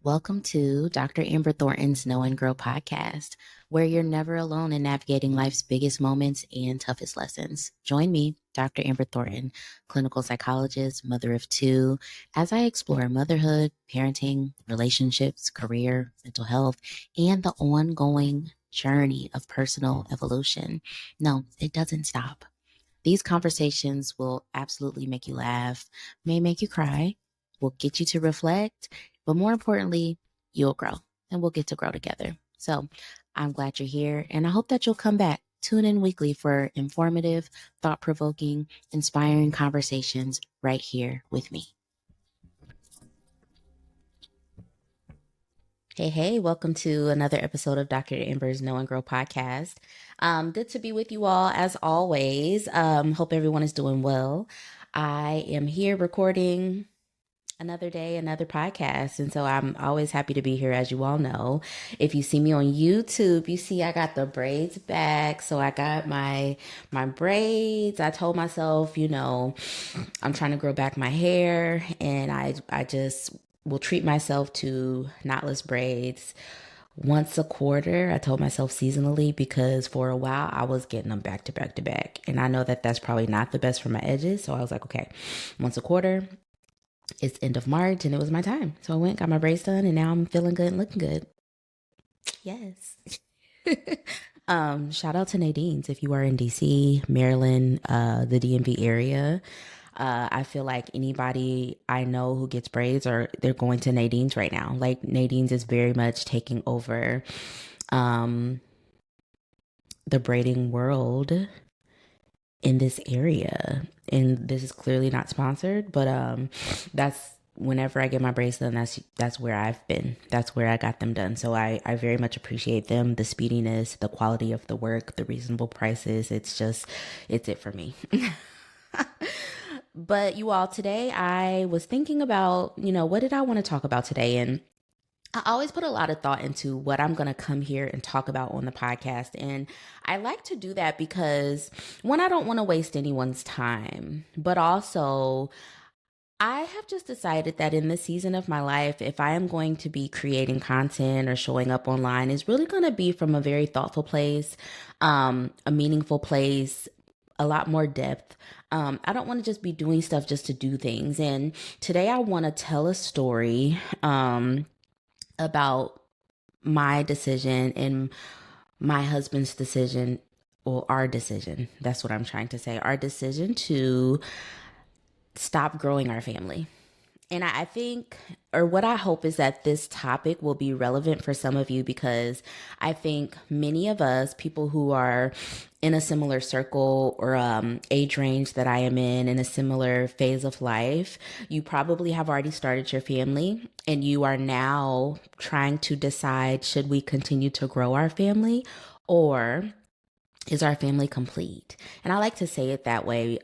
Welcome to Dr. Amber Thornton's Know and Grow podcast, where you're never alone in navigating life's biggest moments and toughest lessons. Join me, Dr. Amber Thornton, clinical psychologist, mother of two, as I explore motherhood, parenting, relationships, career, mental health, and the ongoing journey of personal evolution. No, it doesn't stop. These conversations will absolutely make you laugh, may make you cry, will get you to reflect, but more importantly, you'll grow and we'll get to grow together. So I'm glad you're here and I hope that you'll come back. Tune in weekly for informative, thought provoking, inspiring conversations right here with me. Hey, welcome to another episode of Dr. Amber's Know and Grow podcast. Good to be with you all as always. Hope everyone is doing well. I am here recording another day, another podcast. And so I'm always happy to be here, as you all know. If you see me on YouTube, you see I got the braids back. So I got my braids. I told myself, I'm trying to grow back my hair, and I just will treat myself to knotless braids once a quarter. I told myself seasonally, because for a while I was getting them back to back to back. And I know that that's probably not the best for my edges. So I was like, okay, once a quarter. It's end of March and it was my time. So I went, got my braids done, and now I'm feeling good and looking good. Yes. Shout out to Nadine's if you are in DC, Maryland, the DMV area. I feel like anybody I know who gets braids, or they're going to Nadine's right now. Like, Nadine's is very much taking over the braiding world in this area. And this is clearly not sponsored, but that's whenever I get my braids done, that's where I've been. That's where I got them done. So I very much appreciate them, the speediness, the quality of the work, the reasonable prices. It's it for me. But you all, today I was thinking about, what did I want to talk about today? And I always put a lot of thought into what I'm going to come here and talk about on the podcast. And I like to do that because, one, I don't want to waste anyone's time, but also I have just decided that in this season of my life, if I am going to be creating content or showing up online, it's really going to be from a very thoughtful place, a meaningful place, a lot more depth. I don't want to just be doing stuff just to do things. And today I want to tell a story about my decision and my husband's decision, or our decision. That's what I'm trying to say. Our decision to stop growing our family. And I think, or what I hope, is that this topic will be relevant for some of you, because I think many of us, people who are in a similar circle or age range that I am in a similar phase of life, you probably have already started your family and you are now trying to decide, should we continue to grow our family, or is our family complete? And I like to say it that way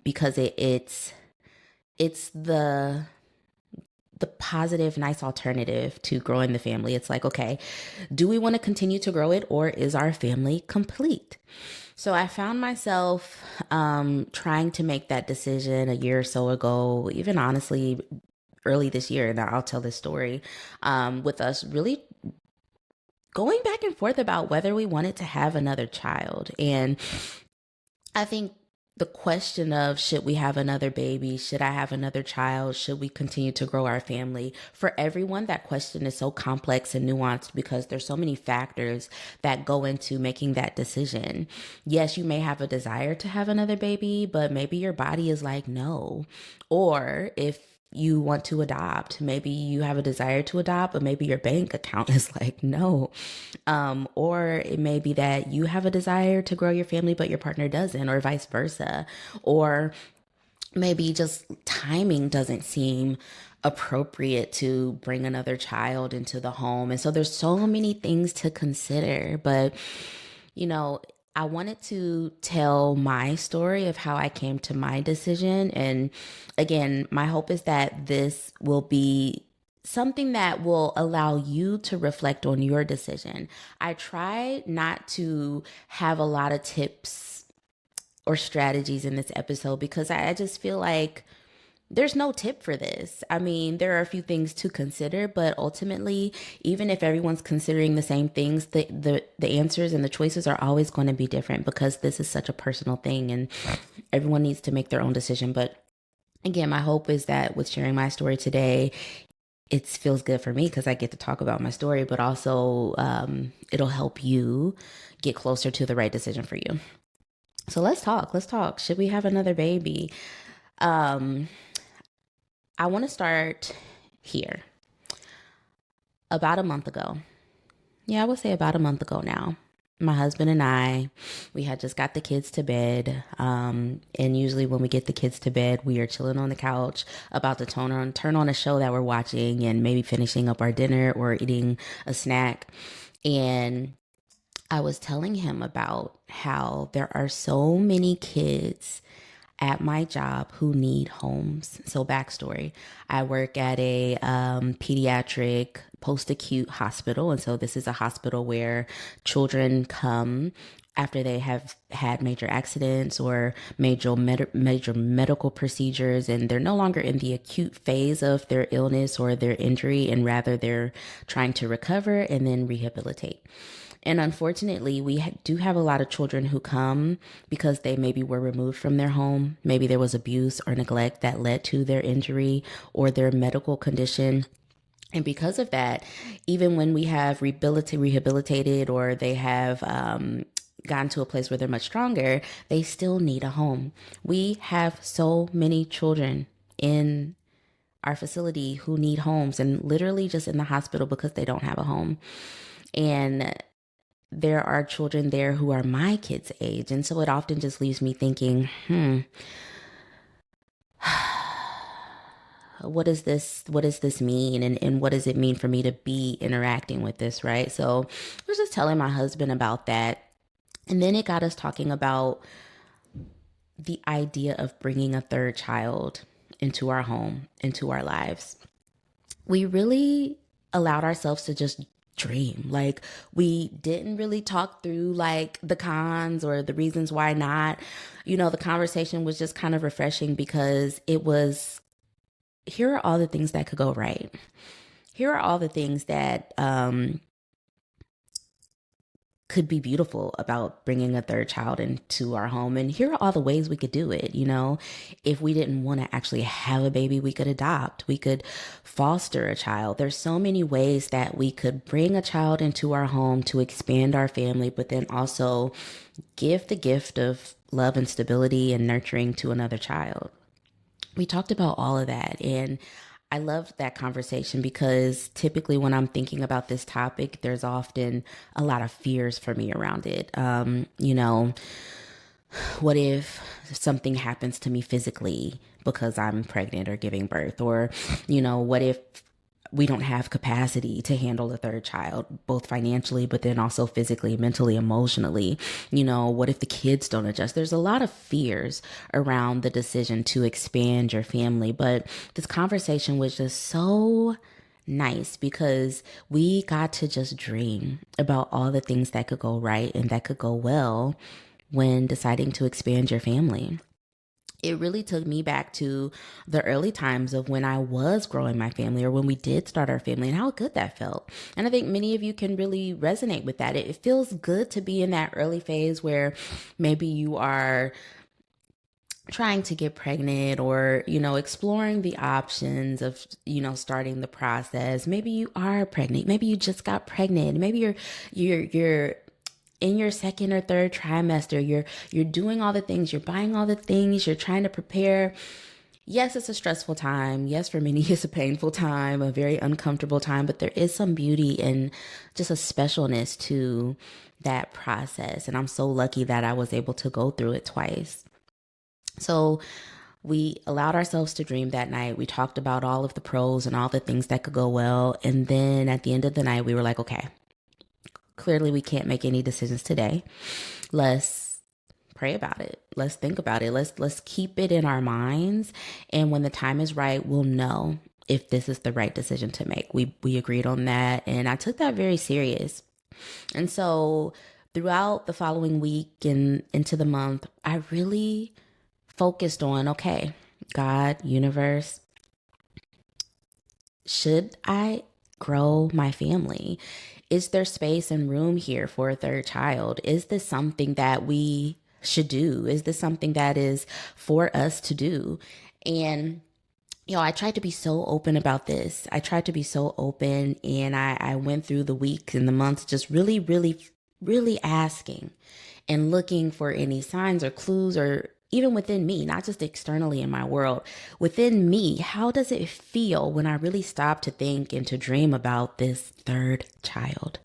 because it's the positive, nice alternative to growing the family. It's like, okay, do we want to continue to grow it, or is our family complete? So I found myself trying to make that decision a year or so ago, even honestly early this year, and I'll tell this story, with us really going back and forth about whether we wanted to have another child. And I think the question of, should we have another baby? Should I have another child? Should we continue to grow our family? For everyone, that question is so complex and nuanced because there's so many factors that go into making that decision. Yes, you may have a desire to have another baby, but maybe your body is like, no. Or if you want to adopt, maybe you have a desire to adopt, but maybe your bank account is like, no. Or it may be that you have a desire to grow your family, but your partner doesn't, or vice versa. Or maybe just timing doesn't seem appropriate to bring another child into the home. And so there's so many things to consider. But, I wanted to tell my story of how I came to my decision. And again, my hope is that this will be something that will allow you to reflect on your decision. I try not to have a lot of tips or strategies in this episode because I just feel like there's no tip for this. I mean, there are a few things to consider, but ultimately, even if everyone's considering the same things, the answers and the choices are always going to be different because this is such a personal thing and everyone needs to make their own decision. But again, my hope is that with sharing my story today, it feels good for me because I get to talk about my story, but also it'll help you get closer to the right decision for you. So let's talk. Let's talk. Should we have another baby? Um, I want to start here. About a month ago, yeah, I would say about a month ago now, my husband and I, we had just got the kids to bed. And usually when we get the kids to bed, we are chilling on the couch, about to turn on a show that we're watching and maybe finishing up our dinner or eating a snack. And I was telling him about how there are so many kids at my job who need homes. So, backstory, I work at a pediatric post acute hospital. And so, this is a hospital where children come after they have had major accidents or major medical procedures, and they're no longer in the acute phase of their illness or their injury, and rather they're trying to recover and then rehabilitate. And unfortunately, do have a lot of children who come because they maybe were removed from their home. Maybe there was abuse or neglect that led to their injury or their medical condition. And because of that, even when we have rehabilitated or they have gotten to a place where they're much stronger, they still need a home. We have so many children in our facility who need homes and literally just in the hospital because they don't have a home. And there are children there who are my kids' age. And so it often just leaves me thinking, what does this mean? And what does it mean for me to be interacting with this, right? So I was just telling my husband about that. And then it got us talking about the idea of bringing a third child into our home, into our lives. We really allowed ourselves to just dream. Like, we didn't really talk through like the cons or the reasons why not. The conversation was just kind of refreshing because it was, here are all the things that could go right. Here are all the things that could be beautiful about bringing a third child into our home. And here are all the ways we could do it. If we didn't want to actually have a baby, we could adopt, we could foster a child. There's so many ways that we could bring a child into our home to expand our family, but then also give the gift of love and stability and nurturing to another child. We talked about all of that. And I loved that conversation because typically when I'm thinking about this topic, there's often a lot of fears for me around it. What if something happens to me physically because I'm pregnant or giving birth? Or, what if we don't have capacity to handle a third child, both financially, but then also physically, mentally, emotionally? What if the kids don't adjust? There's a lot of fears around the decision to expand your family. But this conversation was just so nice because we got to just dream about all the things that could go right and that could go well when deciding to expand your family. It really took me back to the early times of when I was growing my family or when we did start our family and how good that felt. And I think many of you can really resonate with that. It feels good to be in that early phase where maybe you are trying to get pregnant or exploring the options of starting the process. Maybe you are pregnant, maybe you just got pregnant, maybe you're in your second or third trimester. You're doing all the things, you're buying all the things, you're trying to prepare. Yes, it's a stressful time. Yes, for many it's a painful time, a very uncomfortable time, but there is some beauty and just a specialness to that process. And I'm so lucky that I was able to go through it twice. So we allowed ourselves to dream that night. We talked about all of the pros and all the things that could go well. And then at the end of the night, we were like, okay, clearly we can't make any decisions today. Let's pray about it. Let's think about it. Let's keep it in our minds. And when the time is right, we'll know if this is the right decision to make. We agreed on that. And I took that very serious. And so throughout the following week and into the month, I really focused on, okay, God, universe, should I grow my family? Is there space and room here for a third child? Is this something that we should do? Is this something that is for us to do? And I tried to be so open about this. I tried to be so open, and I went through the weeks and the months just really, really, really asking and looking for any signs or clues, or even within me, not just externally in my world, within me, how does it feel when I really stop to think and to dream about this third child?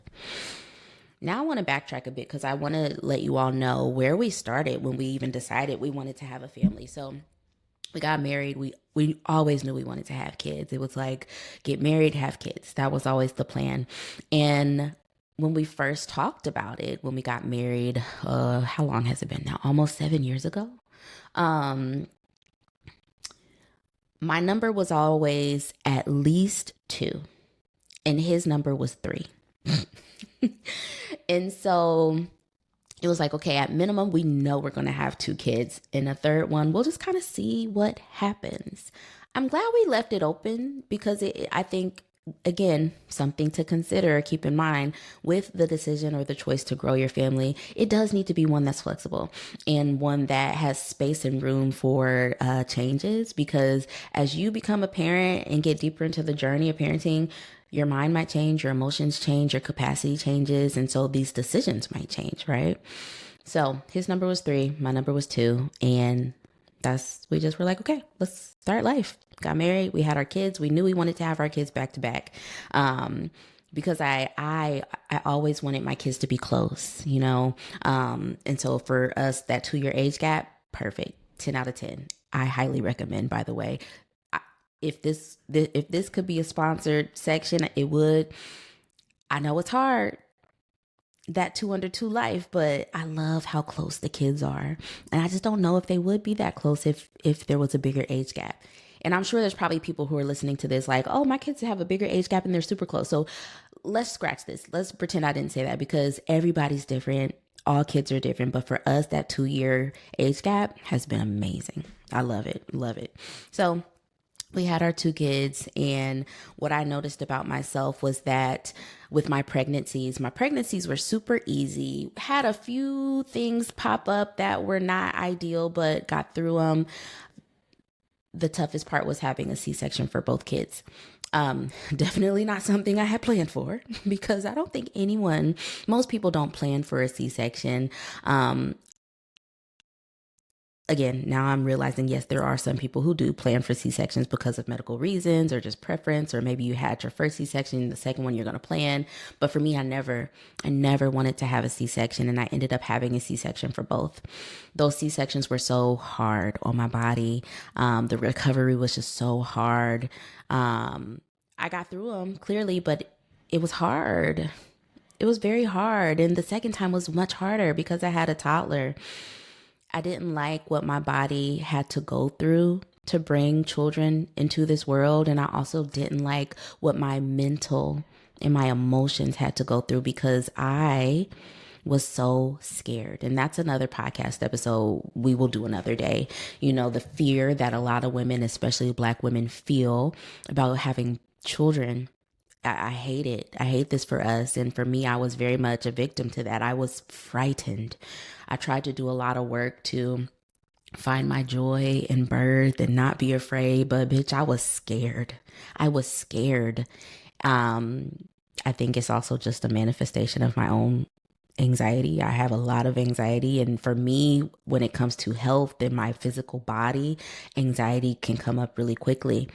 Now I want to backtrack a bit because I want to let you all know where we started when we even decided we wanted to have a family. So we got married. We always knew we wanted to have kids. It was like, get married, have kids. That was always the plan. And when we first talked about it, when we got married, how long has it been now? Almost 7 years ago. Um, my number was always at least 2, and his number was 3. And so it was like, okay, at minimum, we know we're going to have 2 kids. And a third one, we'll just kind of see what happens. I'm glad we left it open because I think, again, something to consider or keep in mind with the decision or the choice to grow your family. It does need to be one that's flexible and one that has space and room for changes, because as you become a parent and get deeper into the journey of parenting, your mind might change, your emotions change, your capacity changes, and so these decisions might change, right? So his number was 3, my number was 2, and we just were like, okay, let's start life. Got married, we had our kids, we knew we wanted to have our kids back to back. Because I always wanted my kids to be close, and so for us, that 2-year age gap, perfect, 10 out of 10. I highly recommend, by the way. If this could be a sponsored section, it would. I know it's hard, that 2 under 2 life, but I love how close the kids are, and I just don't know if they would be that close if there was a bigger age gap. And I'm sure there's probably people who are listening to this like, oh, my kids have a bigger age gap and they're super close. So let's scratch this. Let's pretend I didn't say that, because everybody's different. All kids are different. But for us, that 2-year age gap has been amazing. I love it. Love it. So we had our 2 kids, and what I noticed about myself was that with my pregnancies were super easy. Had a few things pop up that were not ideal, but got through them. The toughest part was having a C-section for both kids. Definitely not something I had planned for, because I don't think most people don't plan for a C-section. Again, now I'm realizing, yes, there are some people who do plan for C-sections because of medical reasons or just preference, or maybe you had your first C-section, the second one you're going to plan. But for me, I never wanted to have a C-section, and I ended up having a C-section for both. Those C-sections were so hard on my body. The recovery was just so hard. I got through them clearly, but it was hard. It was very hard. And the second time was much harder because I had a toddler. I didn't like what my body had to go through to bring children into this world. And I also didn't like what my mental and my emotions had to go through, because I was so scared. And that's another podcast episode we will do another day. The fear that a lot of women, especially Black women, feel about having children. I hate it. I hate this for us. And for me, I was very much a victim to that. I was frightened. I tried to do a lot of work to find my joy in birth and not be afraid, but bitch, I was scared. I was scared. I think it's also just a manifestation of my own anxiety. I have a lot of anxiety. And for me, when it comes to health and my physical body, anxiety can come up really quickly.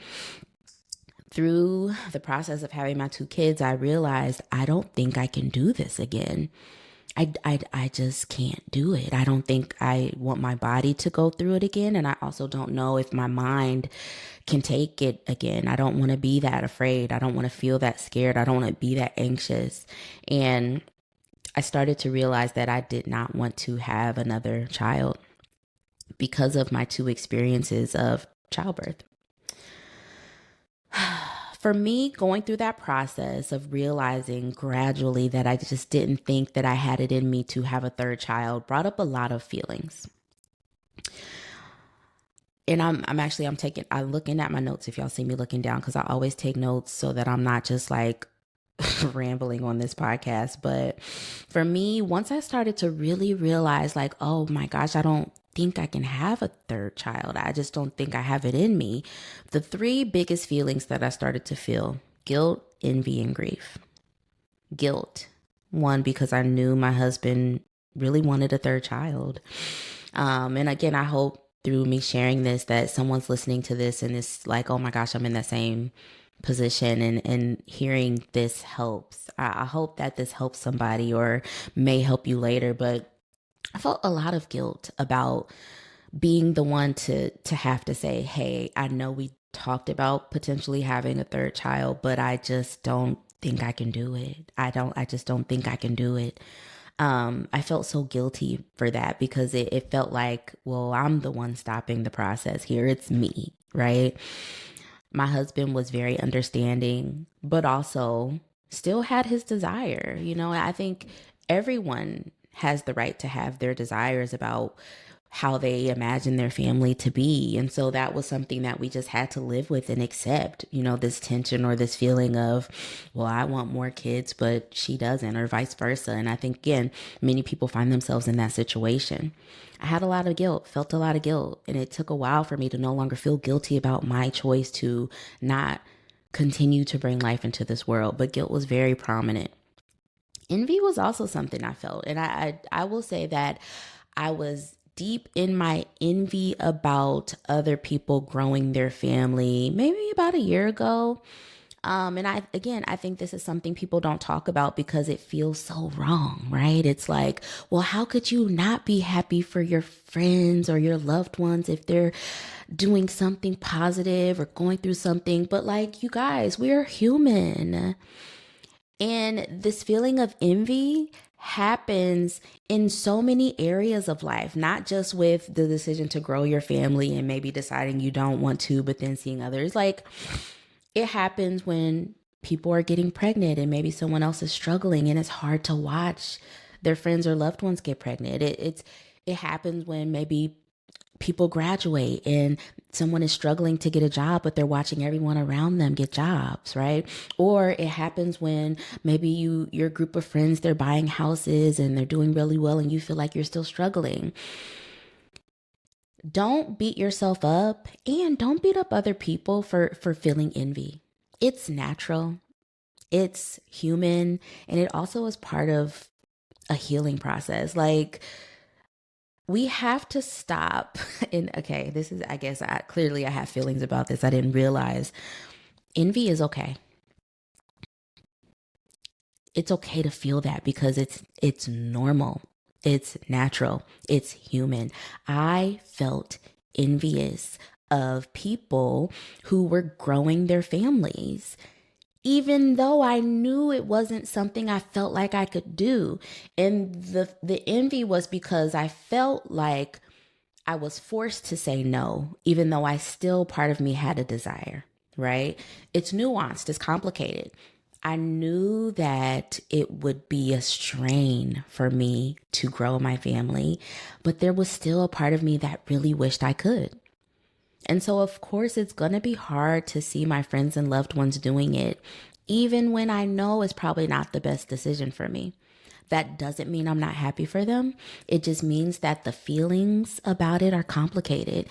Through the process of having my 2 kids, I realized I don't think I can do this again. I just can't do it. I don't think I want my body to go through it again. And I also don't know if my mind can take it again. I don't want to be that afraid. I don't want to feel that scared. I don't want to be that anxious. And I started to realize that I did not want to have another child because of my 2 experiences of childbirth. For me, going through that process of realizing gradually that I just didn't think that I had it in me to have a third child brought up a lot of feelings. And I'm looking at my notes if y'all see me looking down, because I always take notes so that I'm not just like rambling on this podcast. But for me, once I started to really realize, like, oh my gosh, I don't think I can have a third child. I just don't think I have it in me. The three biggest feelings that I started to feel: guilt, envy, and grief. Guilt. One, because I knew my husband really wanted a third child. And again, I hope through me sharing this that someone's listening to this and it's like, oh my gosh, I'm in that same position, and hearing this helps. I hope that this helps somebody or may help you later. But I felt a lot of guilt about being the one to have to say, hey, I know we talked about potentially having a third child, but I just don't think I can do it. I just don't think I can do it. I felt so guilty for that because it felt like, well, I'm the one stopping the process here. It's me, right? My husband was very understanding, but also still had his desire. I think everyone has the right to have their desires about how they imagine their family to be. And so that was something that we just had to live with and accept, this tension or this feeling of, well, I want more kids, but she doesn't, or vice versa. And I think, again, many people find themselves in that situation. I had a lot of guilt, felt a lot of guilt, and it took a while for me to no longer feel guilty about my choice to not continue to bring life into this world. But guilt was very prominent. Envy was also something I felt. And I will say that I was deep in my envy about other people growing their family maybe about a year ago. And I think this is something people don't talk about because it feels so wrong, right? It's like, well, how could you not be happy for your friends or your loved ones if they're doing something positive or going through something? But like, you guys, we're human. And this feeling of envy happens in so many areas of life, not just with the decision to grow your family and maybe deciding you don't want to, but then seeing others. Like, it happens when people are getting pregnant and maybe someone else is struggling and it's hard to watch their friends or loved ones get pregnant. It happens when maybe people graduate and someone is struggling to get a job, but they're watching everyone around them get jobs, right? Or it happens when maybe your group of friends, they're buying houses and they're doing really well and you feel like you're still struggling. Don't beat yourself up, and don't beat up other people for feeling envy. It's natural, it's human, and it also is part of a healing process. Like, we have to stop. And okay, this is, I guess, clearly I have feelings about this. I didn't realize envy is okay. It's okay to feel that because it's normal. It's natural. It's human. I felt envious of people who were growing their families, even though I knew it wasn't something I felt like I could do. And the envy was because I felt like I was forced to say no, even though I still, part of me had a desire, right? It's nuanced, it's complicated. I knew that it would be a strain for me to grow my family, but there was still a part of me that really wished I could. And so, of course, it's going to be hard to see my friends and loved ones doing it, even when I know it's probably not the best decision for me. That doesn't mean I'm not happy for them. It just means that the feelings about it are complicated.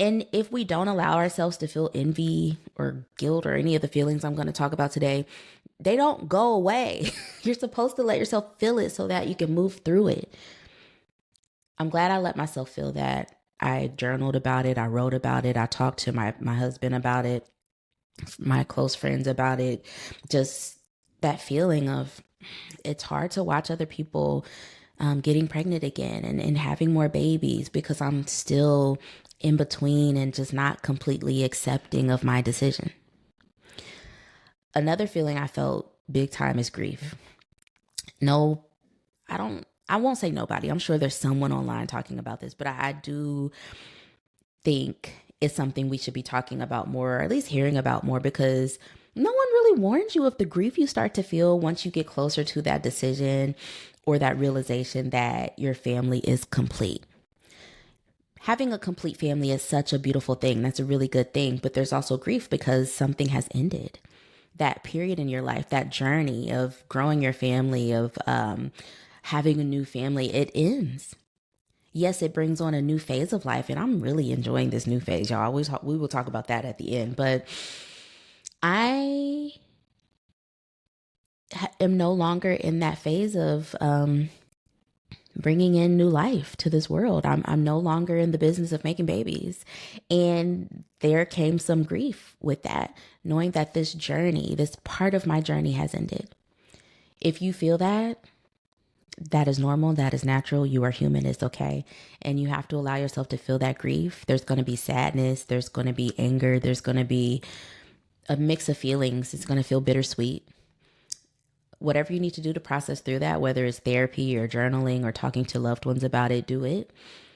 And if we don't allow ourselves to feel envy or guilt or any of the feelings I'm going to talk about today, they don't go away. You're supposed to let yourself feel it so that you can move through it. I'm glad I let myself feel that. I journaled about it. I wrote about it. I talked to my husband about it, my close friends about it. Just that feeling of, it's hard to watch other people getting pregnant again and having more babies because I'm still in between and just not completely accepting of my decision. Another feeling I felt big time is grief. No, I won't say nobody. I'm sure there's someone online talking about this, but I do think it's something we should be talking about more, or at least hearing about more, because no one really warns you of the grief you start to feel once you get closer to that decision or that realization that your family is complete. having a complete family is such a beautiful thing. That's a really good thing. But there's also grief because something has ended. That period in your life, that journey of growing your family, of having a new family, it ends. Yes, it brings on a new phase of life, and I'm really enjoying this new phase, y'all. We will talk about that at the end, but I am no longer in that phase of bringing in new life to this world. I'm no longer in the business of making babies. And there came some grief with that, knowing that this journey, this part of my journey has ended. If you feel that, that is normal, that is natural, you are human, it's okay. And you have to allow yourself to feel that grief. There's going to be sadness, there's going to be anger, there's going to be a mix of feelings. It's going to feel bittersweet. Whatever you need to do to process through that, whether it's therapy or journaling or talking to loved ones about it, do it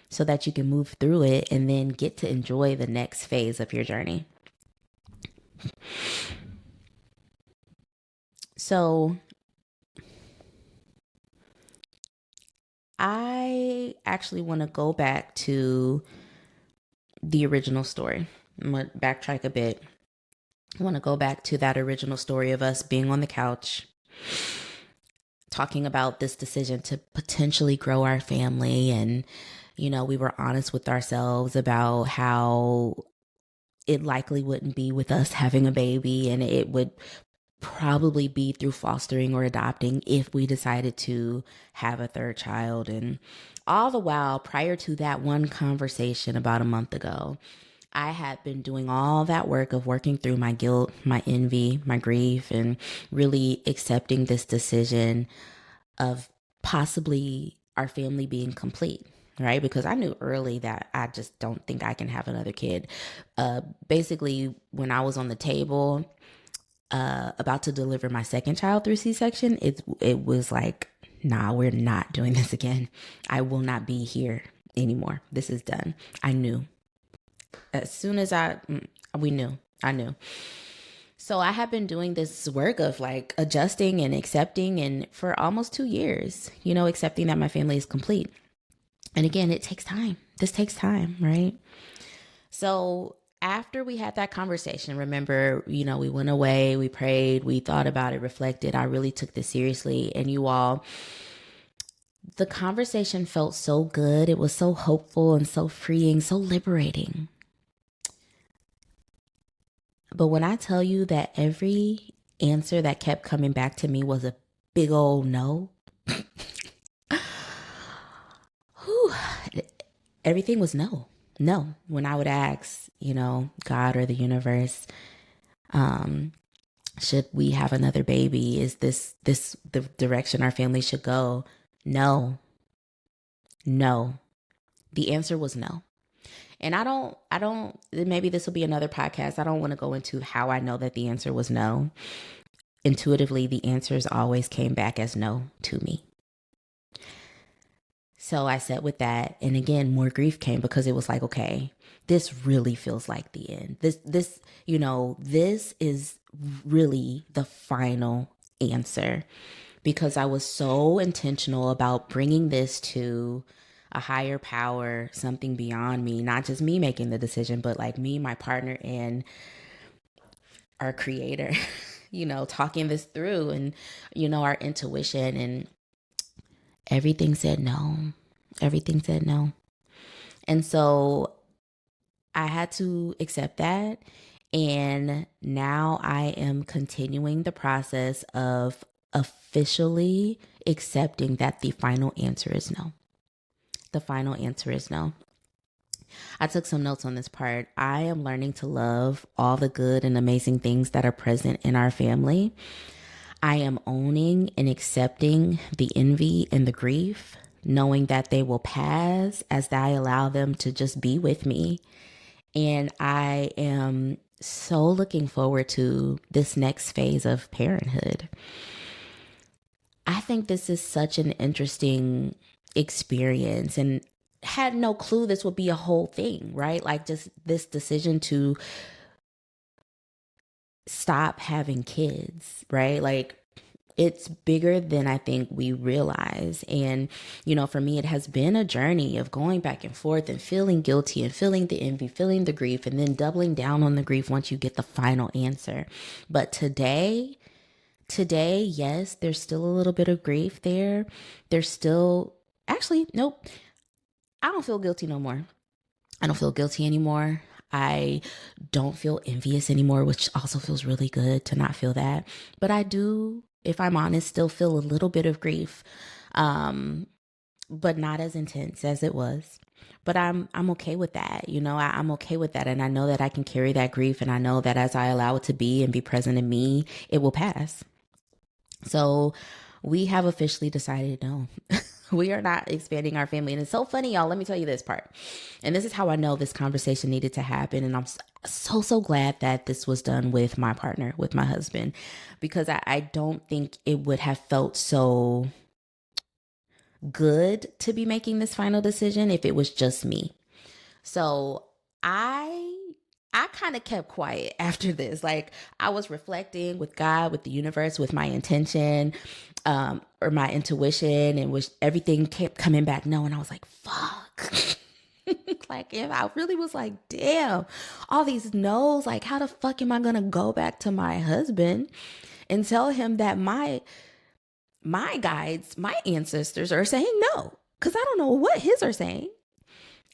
so that you can move through it and then get to enjoy the next phase of your journey. So I actually want to go back to the original story. I'm going to backtrack a bit. I want to go back to that original story of us being on the couch talking about this decision to potentially grow our family. And, you know, we were honest with ourselves about how it likely wouldn't be with us having a baby, and it would probably be through fostering or adopting if we decided to have a third child. And all the while, prior to that one conversation about a month ago, I had been doing all that work of working through my guilt, my envy, my grief, and really accepting this decision of possibly our family being complete, right? Because I knew early that I just don't think I can have another kid. Basically, when I was on the table about to deliver my second child through C-section, it was like, nah, we're not doing this again. I will not be here anymore. This is done. I knew. As soon as we knew. I knew. So I have been doing this work of like adjusting and accepting, and for almost 2 years, you know, accepting that my family is complete. And again, it takes time. This takes time, right? So after we had that conversation, remember, you know, we went away, we prayed, we thought about it, reflected. I really took this seriously. And you all, the conversation felt so good. It was so hopeful and so freeing, so liberating. But when I tell you that every answer that kept coming back to me was a big old no, whew, everything was no. No. When I would ask, you know, God or the universe, should we have another baby? Is this the direction our family should go? No. No. The answer was no. And I don't, maybe this will be another podcast. I don't want to go into how I know that the answer was no. Intuitively, the answers always came back as no to me. So I sat with that. And again, more grief came because it was like, okay, this really feels like the end. This, you know, this is really the final answer, because I was so intentional about bringing this to a higher power, something beyond me, not just me making the decision, but like me, my partner, and our creator, you know, talking this through, and, you know, our intuition, and everything said no. Everything said no. And so I had to accept that. And now I am continuing the process of officially accepting that the final answer is no. The final answer is no. I took some notes on this part. I am learning to love all the good and amazing things that are present in our family. I am owning and accepting the envy and the grief, knowing that they will pass as I allow them to just be with me. And I am so looking forward to this next phase of parenthood. I think this is such an interesting experience, and had no clue this would be a whole thing, right? Like just this decision to stop having kids, right? Like It's bigger than I think we realize. And, for me, it has been a journey of going back and forth and feeling guilty and feeling the envy, feeling the grief, and then doubling down on the grief once you get the final answer. But today, yes, there's still a little bit of grief there. There's still, actually, nope, I don't feel guilty no more. I don't feel guilty anymore. I don't feel envious anymore, which also feels really good to not feel that. But I do, if I'm honest, still feel a little bit of grief, but not as intense as it was. But I'm okay with that. I'm okay with that. And I know that I can carry that grief. And I know that as I allow it to be and be present in me, it will pass. So we have officially decided no. We are not expanding our family. And it's so funny, y'all. Let me tell you this part. And this is how I know this conversation needed to happen. And I'm so glad that this was done with my partner, with my husband, because I don't think it would have felt so good to be making this final decision if it was just me. So I kind of kept quiet after this. Like, I was reflecting with God, with the universe, with my intention, or my intuition, and which everything kept coming back no. And I was like, fuck. Like, if I really was like, damn, all these no's, like, how the fuck am I gonna go back to my husband and tell him that my guides, my ancestors are saying no? Because I don't know what his are saying.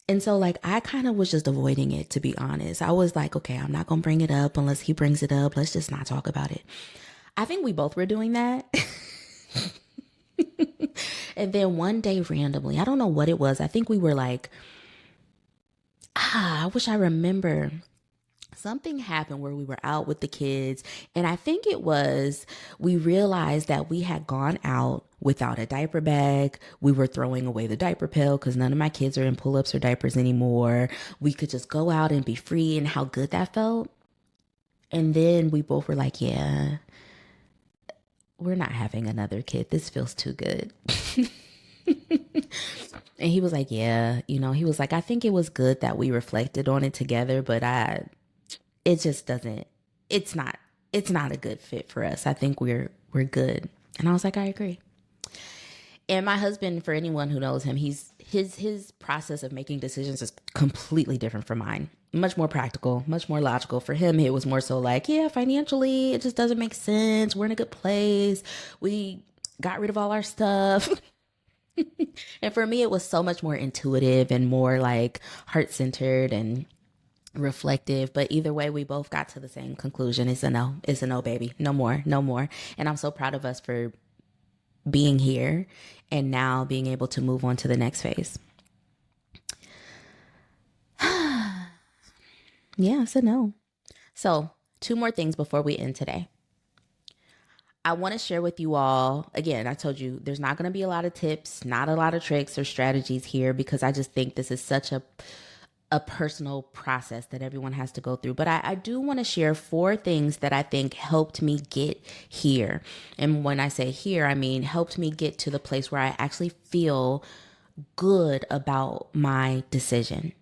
And so, like, I kind of was just avoiding it, to be honest. I was like, okay, I'm not going to bring it up unless he brings it up. Let's just not talk about it. I think we both were doing that. And then one day, randomly, I don't know what it was. I think we were like, I wish I remember. Something happened where we were out with the kids. And I think it was, we realized that we had gone out without a diaper bag. We were throwing away the diaper pill because none of my kids are in pull-ups or diapers anymore. We could just go out and be free, and how good that felt. And then we both were like, yeah, we're not having another kid. This feels too good. And he was like, yeah, he was like, I think it was good that we reflected on it together, but it just doesn't, it's not a good fit for us. I think we're good. And I was like, I agree. And my husband, for anyone who knows him, his process of making decisions is completely different from mine. Much more practical, much more logical. For him, it was more so like, yeah, financially, it just doesn't make sense. We're in a good place. We got rid of all our stuff. And for me, it was so much more intuitive and more like heart-centered and reflective. But either way, we both got to the same conclusion. It's a no. It's a no, baby. No more. No more. And I'm so proud of us for being here and now being able to move on to the next phase. Yeah, it's a no. So 2 more things before we end today. I want to share with you all, again, I told you there's not going to be a lot of tips, not a lot of tricks or strategies here, because I just think this is such a personal process that everyone has to go through. But I do want to share 4 things that I think helped me get here. And when I say here, I mean helped me get to the place where I actually feel good about my decision.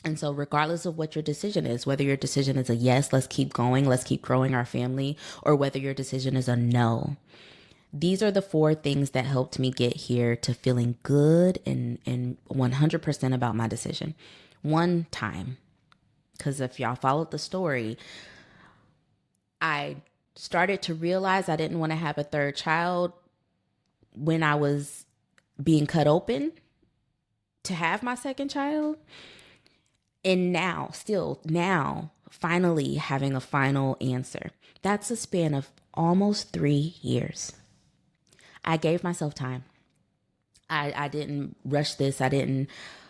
And so regardless of what your decision is, whether your decision is a yes, let's keep going, let's keep growing our family, or whether your decision is a no, these are the 4 things that helped me get here to feeling good and 100% about my decision. One time, because if y'all followed the story, I started to realize I didn't want to have a 3rd child when I was being cut open to have my 2nd child. And now, finally having a final answer. That's a span of almost 3 years. I gave myself time. I didn't rush this. I didn't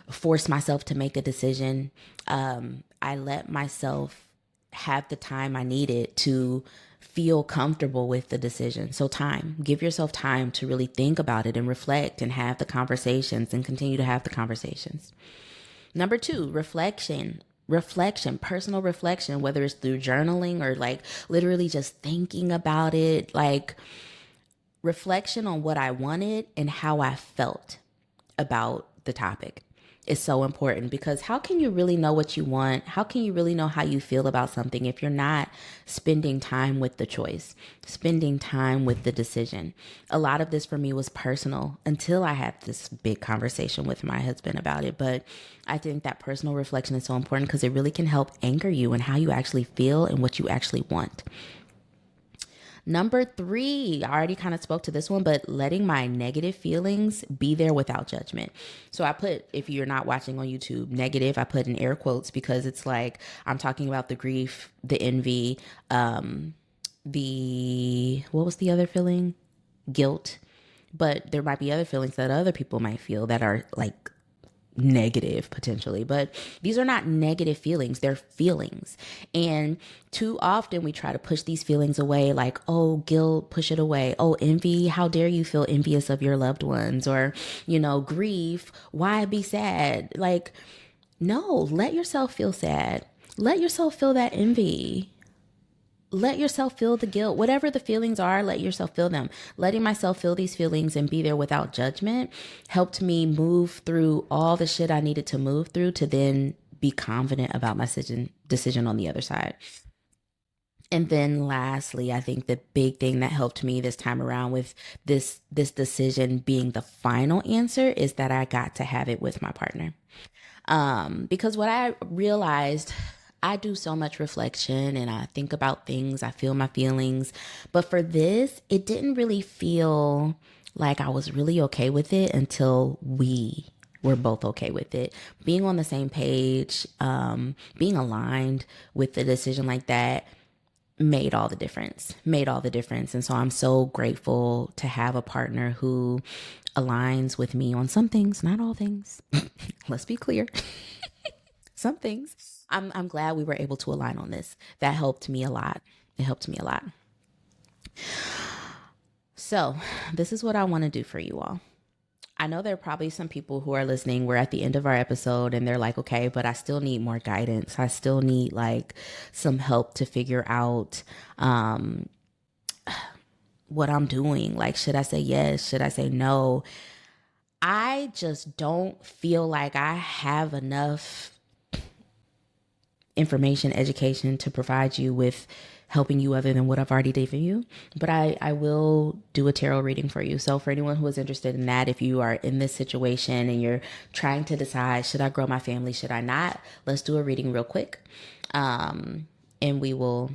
force myself to make a decision. I let myself have the time I needed to feel comfortable with the decision. So give yourself time to really think about it and reflect and have the conversations and continue to have the conversations. Number 2, reflection, personal reflection, whether it's through journaling or like literally just thinking about it, like reflection on what I wanted and how I felt about the topic. is so important, because how can you really know what you want? How can you really know how you feel about something if you're not spending time with the choice, spending time with the decision? A lot of this for me was personal until I had this big conversation with my husband about it. But I think that personal reflection is so important because it really can help anchor you in how you actually feel and what you actually want. Number three, I already kind of spoke to this one, but letting my negative feelings be there without judgment. So I put, if you're not watching on YouTube, negative, I put in air quotes because it's like I'm talking about the grief, the envy, what was the other feeling? Guilt. But there might be other feelings that other people might feel that are like negative potentially, but these are not negative feelings, they're feelings. And too often we try to push these feelings away, like, oh, guilt, push it away. Oh, envy, how dare you feel envious of your loved ones? Or, grief, why be sad? Like, no, let yourself feel sad, let yourself feel that envy, let yourself feel the guilt. Whatever the feelings are, let yourself feel them. Letting myself feel these feelings and be there without judgment helped me move through all the shit I needed to move through to then be confident about my decision on the other side. And then lastly, I think the big thing that helped me this time around with this decision being the final answer is that I got to have it with my partner. Because what I realized, I do so much reflection and I think about things, I feel my feelings. But for this, it didn't really feel like I was really okay with it until we were both okay with it. Being on the same page, being aligned with the decision like that made all the difference, made all the difference. And so I'm so grateful to have a partner who aligns with me on some things, not all things. Let's be clear. Some things. I'm glad we were able to align on this. That helped me a lot. It helped me a lot. So, this is what I want to do for you all. I know there are probably some people who are listening. We're at the end of our episode and they're like, okay, but I still need more guidance. I still need like some help to figure out what I'm doing. Like, should I say yes? Should I say no? I just don't feel like I have enough information, education to provide you with helping you other than what I've already given you. But I will do a tarot reading for you. So for anyone who is interested in that, if you are in this situation and you're trying to decide, should I grow my family? Should I not? Let's do a reading real quick. And we'll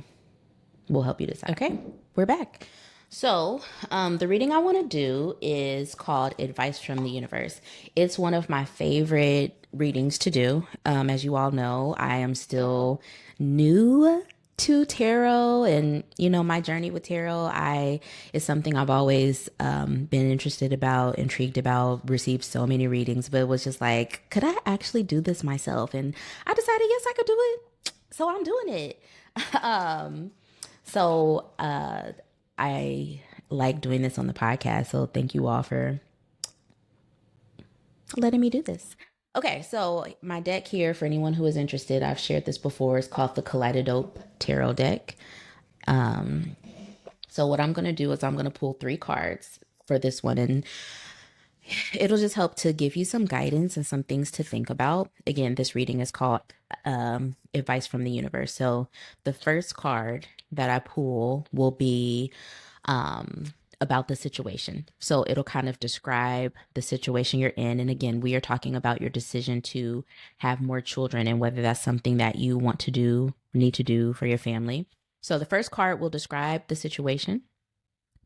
help you decide. Okay, we're back. So, the reading I want to do is called Advice from the Universe. It's one of my favorite readings to do. As you all know, I am still new to tarot, and my journey with tarot is something I've always been interested about, intrigued about, received so many readings, but it was just like, could I actually do this myself? And I decided, yes, I could do it. So I'm doing it. So I like doing this on the podcast. So thank you all for letting me do this. Okay, so my deck here, for anyone who is interested, I've shared this before, is called the Kaleidodope Tarot deck. So what I'm going to do is I'm going to pull 3 cards for this one, and it'll just help to give you some guidance and some things to think about. Again, this reading is called Advice from the Universe. So the first card that I pull will be about the situation. So it'll kind of describe the situation you're in. And again, we are talking about your decision to have more children and whether that's something that you want to do, need to do for your family. So the first card will describe the situation.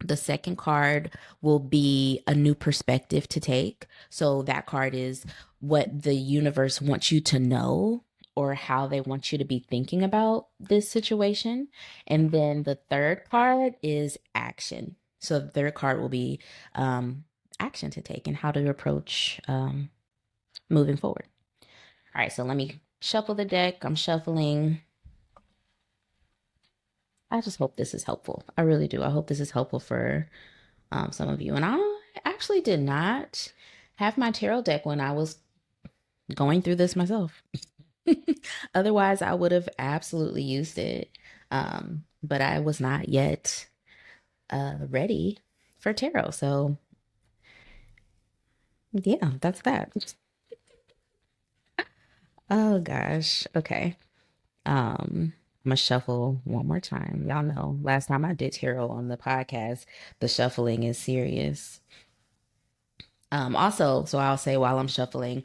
The second card will be a new perspective to take. So that card is what the universe wants you to know or how they want you to be thinking about this situation. And then the third card is action. So the third card will be action to take and how to approach moving forward. All right, so let me shuffle the deck. I'm shuffling. I just hope this is helpful. I really do. I hope this is helpful for some of you. And I actually did not have my tarot deck when I was going through this myself. Otherwise, I would have absolutely used it. But I was not yet ready for tarot. So, yeah, that's that. Oh gosh. Okay. I'm gonna shuffle one more time. Y'all know last time I did tarot on the podcast, the shuffling is serious. Also, so I'll say while I'm shuffling,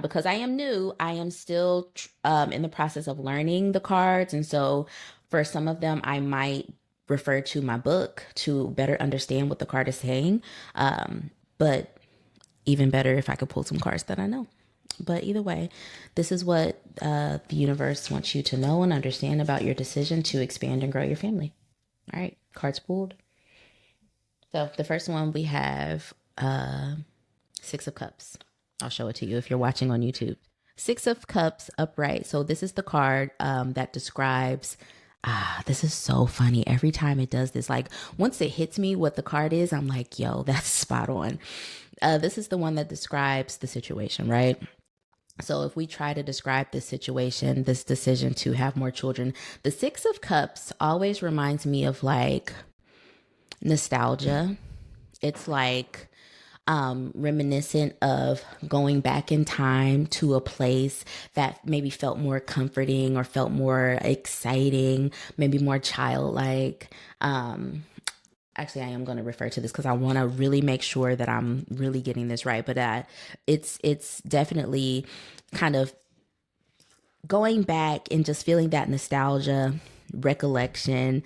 because I am new, I am still in the process of learning the cards. And so for some of them, I might refer to my book to better understand what the card is saying. But even better if I could pull some cards that I know. But either way, this is what the universe wants you to know and understand about your decision to expand and grow your family. All right, cards pulled. So the first one we have Six of Cups. I'll show it to you if you're watching on YouTube. Six of Cups upright. So this is the card that describes. This is so funny. Every time it does this, like once it hits me what the card is, I'm like, yo, that's spot on. This is the one that describes the situation, right? So if we try to describe this situation, this decision to have more children, the Six of Cups always reminds me of like nostalgia. It's like reminiscent of going back in time to a place that maybe felt more comforting or felt more exciting, maybe more childlike. Actually, I am going to refer to this because I want to really make sure that I'm really getting this right. But it's definitely kind of going back and just feeling that nostalgia, recollection,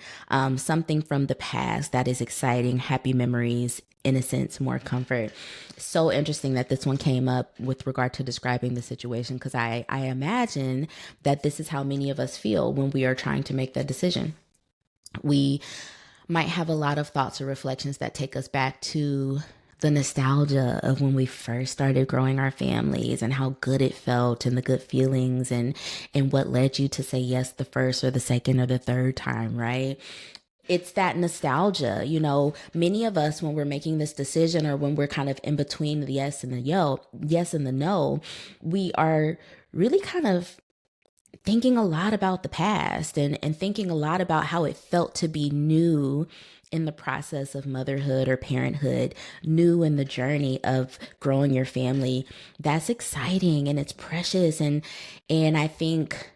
something from the past that is exciting, happy memories, innocence, more comfort. So interesting that this one came up with regard to describing the situation because I imagine that this is how many of us feel when we are trying to make that decision. We might have a lot of thoughts or reflections that take us back to the nostalgia of when we first started growing our families and how good it felt and the good feelings and what led you to say yes the first or the second or the third time, right? It's that nostalgia, you know, many of us when we're making this decision or when we're kind of in between the yes and the yes and the no, we are really kind of thinking a lot about the past and thinking a lot about how it felt to be new in the process of motherhood or parenthood, new in the journey of growing your family. That's exciting and it's precious. And I think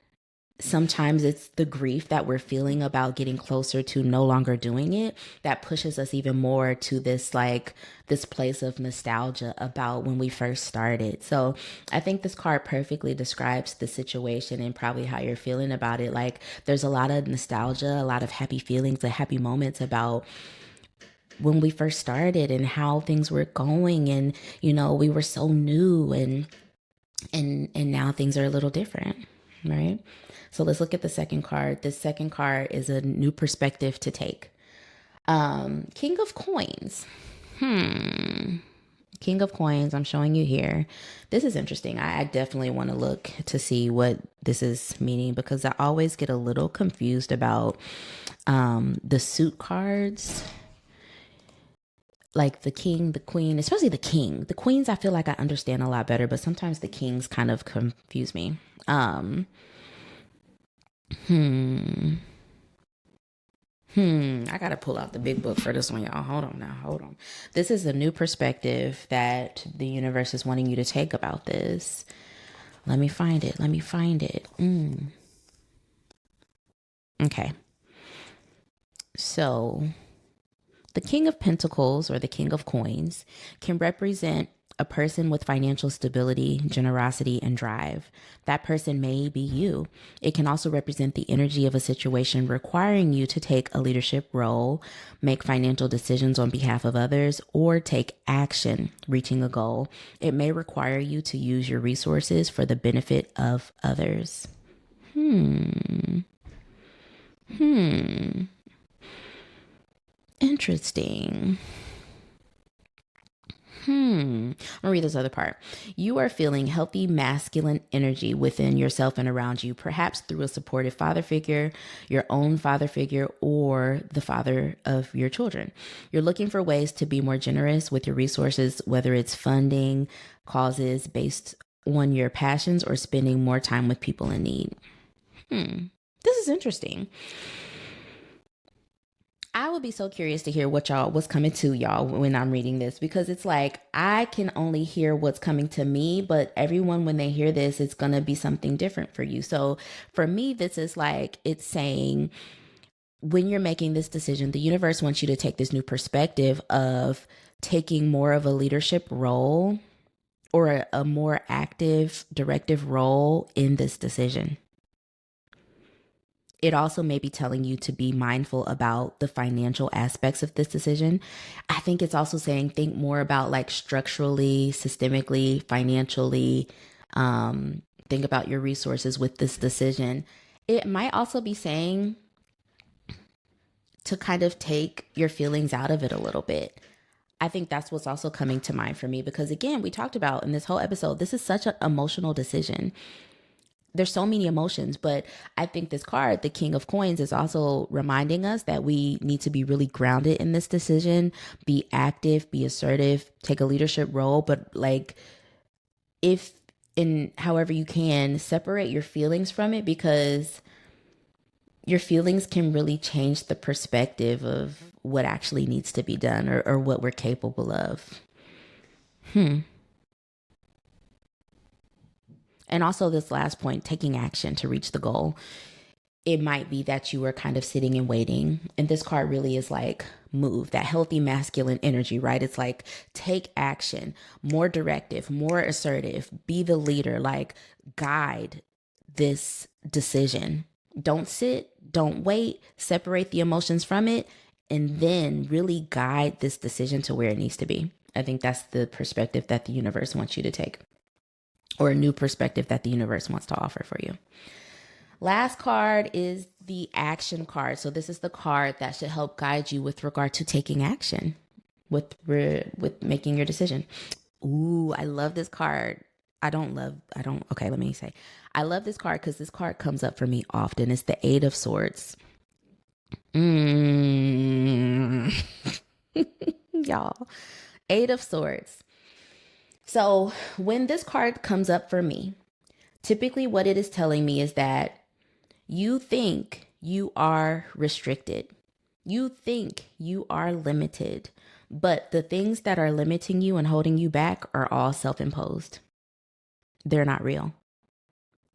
sometimes it's the grief that we're feeling about getting closer to no longer doing it that pushes us even more to this like this place of nostalgia about when we first started. So I think this card perfectly describes the situation and probably how you're feeling about it. Like there's a lot of nostalgia, a lot of happy feelings and happy moments about when we first started and how things were going, and you know we were so new, and now things are a little different, right? So let's look at the second card. This second card is a new perspective to take. King of Coins. King of Coins, I'm showing you here. This is interesting. I definitely want to look to see what this is meaning because I always get a little confused about the suit cards, like the king, the queen, especially the king. The queens, I feel like I understand a lot better, but sometimes the kings kind of confuse me. I gotta pull out the big book for this one, y'all. Hold on now, hold on. This is a new perspective that the universe is wanting you to take about this. Let me find it. Let me find it. Okay. So the King of Pentacles or the King of Coins can represent a person with financial stability, generosity, and drive. That person may be you. It can also represent the energy of a situation requiring you to take a leadership role, make financial decisions on behalf of others, or take action reaching a goal. It may require you to use your resources for the benefit of others. Interesting. I'm gonna read this other part. You are feeling healthy masculine energy within yourself and around you, perhaps through a supportive father figure, your own father figure, or the father of your children. You're looking for ways to be more generous with your resources, whether it's funding causes based on your passions or spending more time with people in need. This is interesting. I I would be so curious to hear what's coming to y'all when I'm reading this, because it's like I can only hear what's coming to me, but everyone, when they hear this, it's going to be something different for you. So for me, this is like it's saying, when you're making this decision, the universe wants you to take this new perspective of taking more of a leadership role, or a more active, directive role in this decision. It also may be telling you to be mindful about the financial aspects of this decision. I think it's also saying think more about like structurally, systemically, financially. Think about your resources with this decision. It might also be saying to kind of take your feelings out of it a little bit. I think that's what's also coming to mind for me, because again, we talked about in this whole episode, this is such an emotional decision. There's so many emotions, but I think this card, the King of Coins, is also reminding us that we need to be really grounded in this decision, be active, be assertive, take a leadership role, but like, if in however you can, separate your feelings from it, because your feelings can really change the perspective of what actually needs to be done, or what we're capable of. And also, this last point, taking action to reach the goal. It might be that you were kind of sitting and waiting. And this card really is like move, that healthy masculine energy, right? It's like take action, more directive, more assertive, be the leader, like guide this decision. Don't sit, don't wait, separate the emotions from it, and then really guide this decision to where it needs to be. I think that's the perspective that the universe wants you to take, or a new perspective that the universe wants to offer for you. Last card is the action card. So this is the card that should help guide you with regard to taking action, with making your decision. Ooh, I love this card. Okay, let me say. I love this card because this card comes up for me often. It's the Eight of Swords. Y'all, Eight of Swords. So when this card comes up for me, typically what it is telling me is that you think you are restricted. You think you are limited, but the things that are limiting you and holding you back are all self-imposed. They're not real.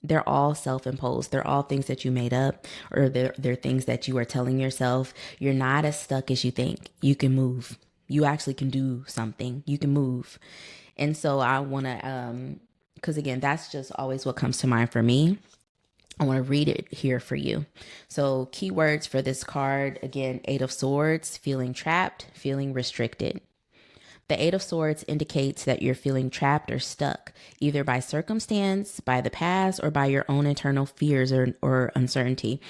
They're all self-imposed. They're all things that you made up, or they're things that you are telling yourself. You're not as stuck as you think. You can move. You actually can do something. You can move. And so I want to, because again, that's just always what comes to mind for me. I want to read it here for you. So keywords for this card, again, Eight of Swords, feeling trapped, feeling restricted. The Eight of Swords indicates that you're feeling trapped or stuck, either by circumstance, by the past, or by your own internal fears or uncertainty.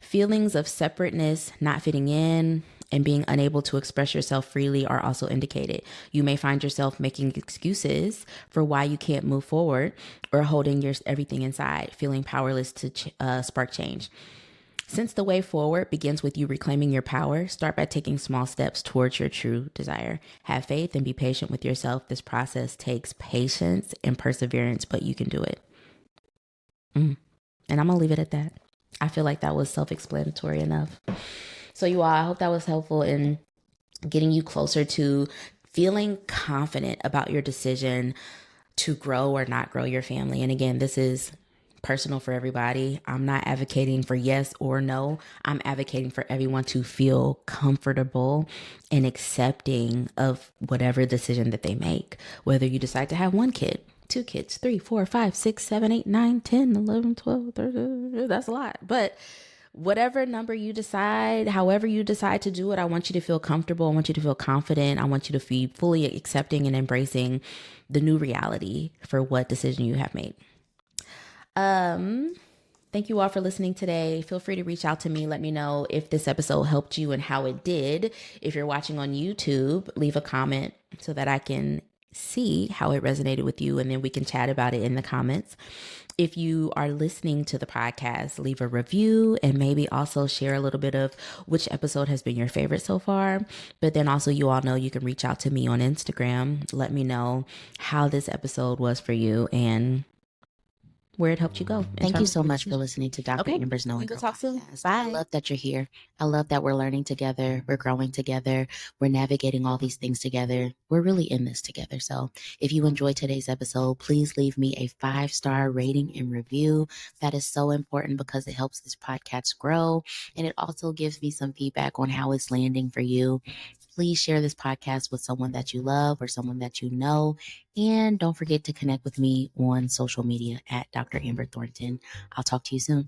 Feelings of separateness, not fitting in, and being unable to express yourself freely are also indicated. You may find yourself making excuses for why you can't move forward, or holding everything inside, feeling powerless to spark change. Since the way forward begins with you reclaiming your power, start by taking small steps towards your true desire. Have faith and be patient with yourself. This process takes patience and perseverance, but you can do it. And I'm going to leave it at that. I feel like that was self-explanatory enough. So you all, I hope that was helpful in getting you closer to feeling confident about your decision to grow or not grow your family. And again, this is personal for everybody. I'm not advocating for yes or no. I'm advocating for everyone to feel comfortable and accepting of whatever decision that they make, whether you decide to have one kid, two kids, 3, 4, 5, 6, 7, 8, 9, 10, 11, 12, 13, that's a lot. But whatever number you decide, however you decide to do it, I want you to feel comfortable. I want you to feel confident. I want you to be fully accepting and embracing the new reality for what decision you have made. Thank you all for listening today. Feel free to reach out to me. Let me know if this episode helped you and how it did. If you're watching on YouTube, leave a comment so that I can see how it resonated with you, and then we can chat about it in the comments. If you are listening to the podcast, leave a review and maybe also share a little bit of which episode has been your favorite so far. But then also, you all know you can reach out to me on Instagram. Let me know how this episode was for you, and where it helped you go. Thank you so much for listening to Dr. Okay. Amber's Knowing We will Girl talk soon. podcast. Bye. I love that you're here. I love that we're learning together. We're growing together. We're navigating all these things together. We're really in this together. So if you enjoyed today's episode, please leave me a 5-star rating and review. That is so important because it helps this podcast grow. And it also gives me some feedback on how it's landing for you. Please share this podcast with someone that you love or someone that you know. And don't forget to connect with me on social media at Dr. Amber Thornton. I'll talk to you soon.